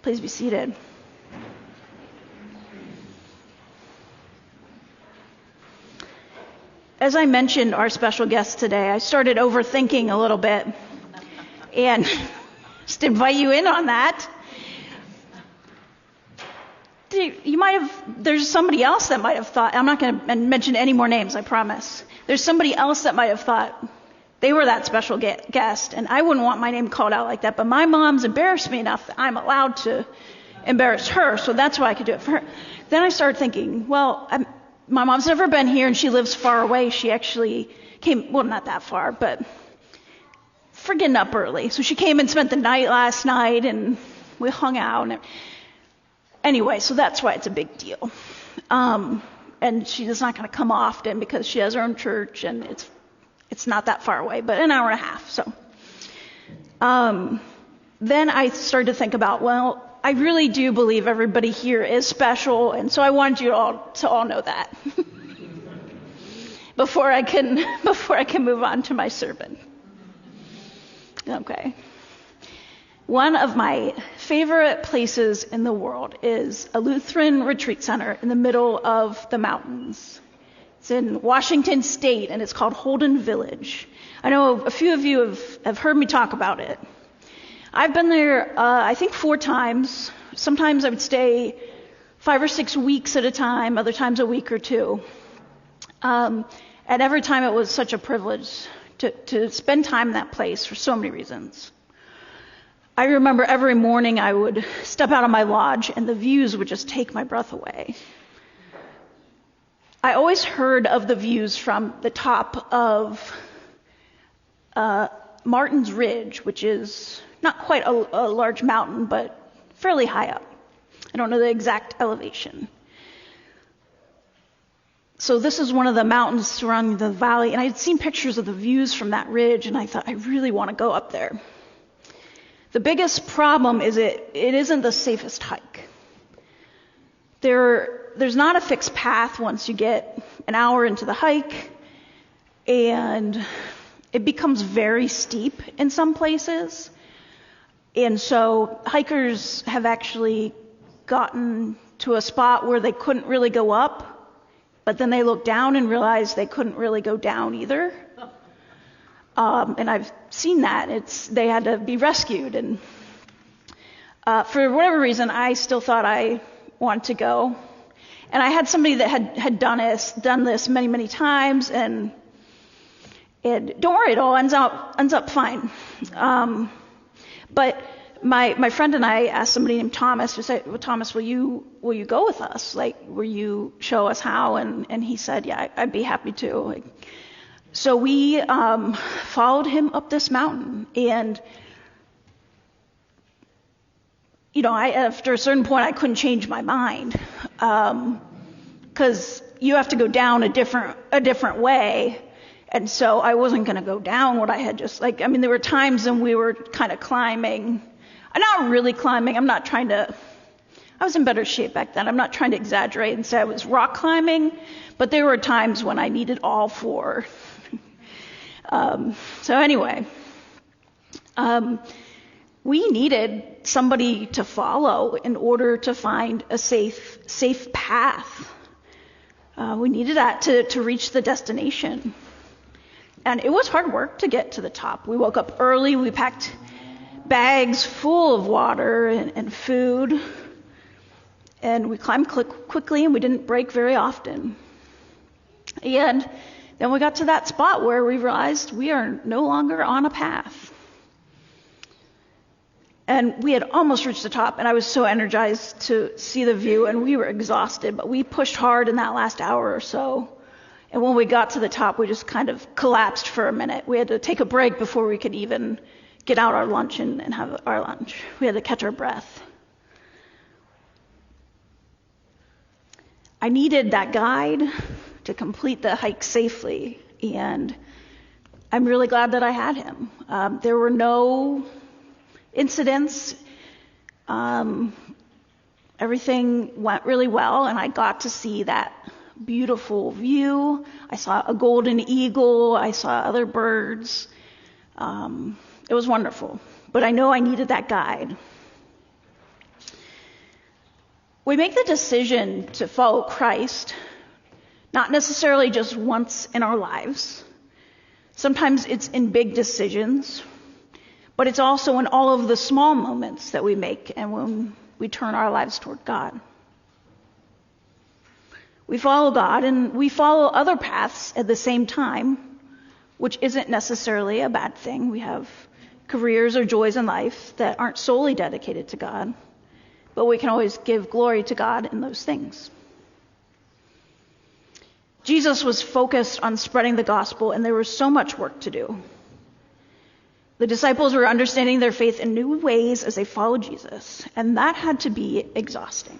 Please be seated. As I mentioned our special guest today, I started overthinking a little bit, and just invite you in on that. There's somebody else that might have thought, I'm not going to mention any more names, I promise. There's somebody else that might have thought they were that special guest, and I wouldn't want my name called out like that, but my mom's embarrassed me enough that I'm allowed to embarrass her, so that's why I could do it for her. Then I started thinking, well, my mom's never been here, and she lives far away. She actually came, well, not that far, but for getting up early. So she came and spent the night last night, and we hung out. Anyway, so that's why it's a big deal. And she's not going to come often because she has her own church, and it's not that far away, but an hour and a half. So then I started to think about, well, I really do believe everybody here is special, and so I wanted you all to all know that before I can move on to my sermon. Okay. One of my favorite places in the world is a Lutheran retreat center in the middle of the mountains. It's in Washington State, and it's called Holden Village. I know a few of you have heard me talk about it. I've been there, I think 4 times. Sometimes I would stay 5 or 6 weeks at a time, other times a week or 2. And every time it was such a privilege to spend time in that place for so many reasons. I remember every morning I would step out of my lodge and the views would just take my breath away. I always heard of the views from the top of Martin's Ridge, which is not quite a large mountain, but fairly high up. I don't know the exact elevation. So this is one of the mountains surrounding the valley, and I had seen pictures of the views from that ridge, and I thought, I really want to go up there. The biggest problem is it isn't the safest hike. There's not a fixed path once you get an hour into the hike, and it becomes very steep in some places. And so hikers have actually gotten to a spot where they couldn't really go up, but then they looked down and realized they couldn't really go down either. And I've seen that. They had to be rescued. And for whatever reason, I still thought I wanted to go. And I had somebody that had done this many, many times, and don't worry, it all ends up fine. But my friend and I asked somebody named Thomas to say, well, Thomas, will you go with us? Like, will you show us how? And he said, yeah, I'd be happy to. So we followed him up this mountain, and after a certain point, I couldn't change my mind because you have to go down a different way. And so I wasn't going to go down what I had there were times when we were kind of climbing. I'm not really climbing. I was in better shape back then. I'm not trying to exaggerate and say I was rock climbing, but there were times when I needed all 4. So anyway, we needed somebody to follow in order to find a safe path. We needed that to reach the destination. And it was hard work to get to the top. We woke up early. We packed bags full of water and food. And we climbed quickly, and we didn't break very often. And then we got to that spot where we realized we are no longer on a path. And we had almost reached the top, and I was so energized to see the view, and we were exhausted. But we pushed hard in that last hour or so. And when we got to the top, we just kind of collapsed for a minute. We had to take a break before we could even get out our lunch and have our lunch. We had to catch our breath. I needed that guide to complete the hike safely, and I'm really glad that I had him. There were no incidents. Everything went really well, and I got to see that beautiful view. I saw a golden eagle. I saw other birds. It was wonderful. But I know I needed that guide. We make the decision to follow Christ, not necessarily just once in our lives. Sometimes it's in big decisions, but it's also in all of the small moments that we make and when we turn our lives toward God. We follow God and we follow other paths at the same time, which isn't necessarily a bad thing. We have careers or joys in life that aren't solely dedicated to God, but we can always give glory to God in those things. Jesus was focused on spreading the gospel, and there was so much work to do. The disciples were understanding their faith in new ways as they followed Jesus, and that had to be exhausting.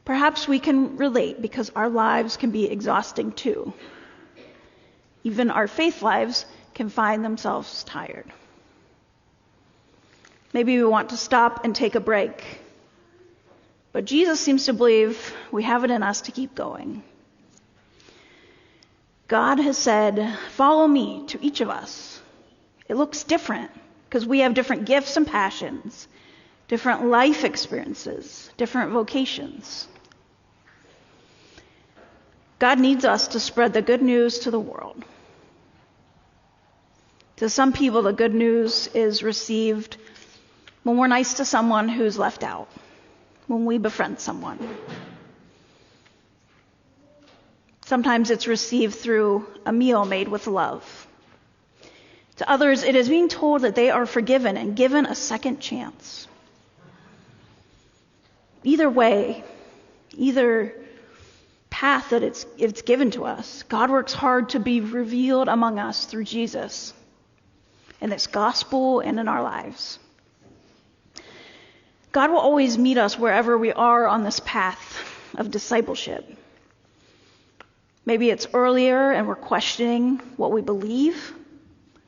Perhaps we can relate because our lives can be exhausting too. Even our faith lives can find themselves tired. Maybe we want to stop and take a break. But Jesus seems to believe we have it in us to keep going. God has said, "Follow me," to each of us. It looks different because we have different gifts and passions, different life experiences, different vocations. God needs us to spread the good news to the world. To some people, the good news is received when we're nice to someone who's left out, when we befriend someone. Sometimes it's received through a meal made with love. To others, it is being told that they are forgiven and given a second chance. Either way, either path that it's given to us, God works hard to be revealed among us through Jesus in this gospel and in our lives. God will always meet us wherever we are on this path of discipleship. Maybe it's earlier and we're questioning what we believe,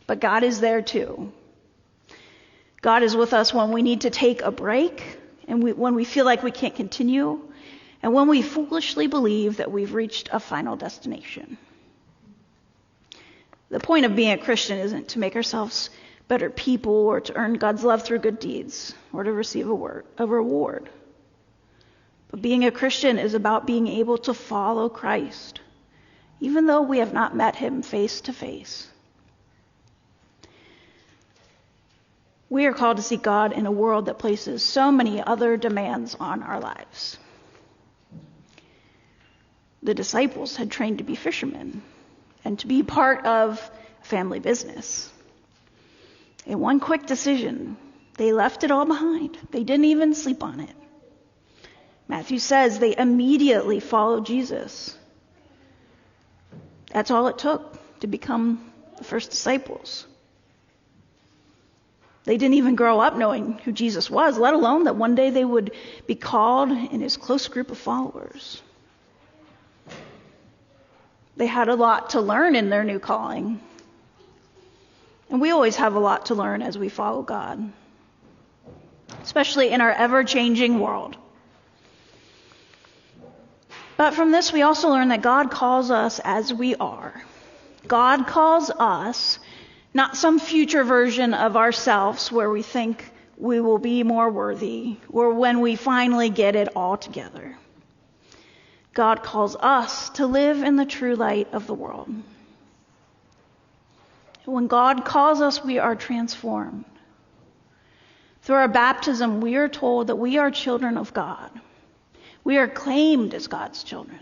but God is there too. God is with us when we need to take a break and when we feel like we can't continue, and when we foolishly believe that we've reached a final destination. The point of being a Christian isn't to make ourselves better people or to earn God's love through good deeds or to receive a reward. But being a Christian is about being able to follow Christ, even though we have not met him face to face. We are called to seek God in a world that places so many other demands on our lives. The disciples had trained to be fishermen and to be part of a family business. In one quick decision, they left it all behind. They didn't even sleep on it. Matthew says they immediately followed Jesus. That's all it took to become the first disciples. They didn't even grow up knowing who Jesus was, let alone that one day they would be called in his close group of followers. They had a lot to learn in their new calling. And we always have a lot to learn as we follow God, especially in our ever-changing world. But from this, we also learn that God calls us as we are. God calls us, not some future version of ourselves where we think we will be more worthy or when we finally get it all together. God calls us to live in the true light of the world. When God calls us, we are transformed. Through our baptism, we are told that we are children of God. We are claimed as God's children.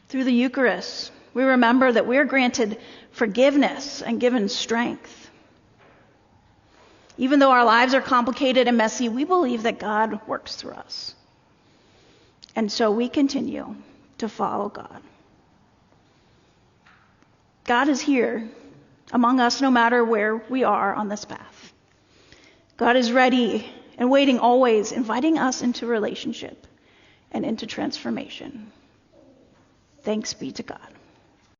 Through the Eucharist, we remember that we are granted forgiveness and given strength. Even though our lives are complicated and messy, we believe that God works through us. And so we continue to follow God. God is here among us no matter where we are on this path. God is ready and waiting always, inviting us into relationship and into transformation. Thanks be to God.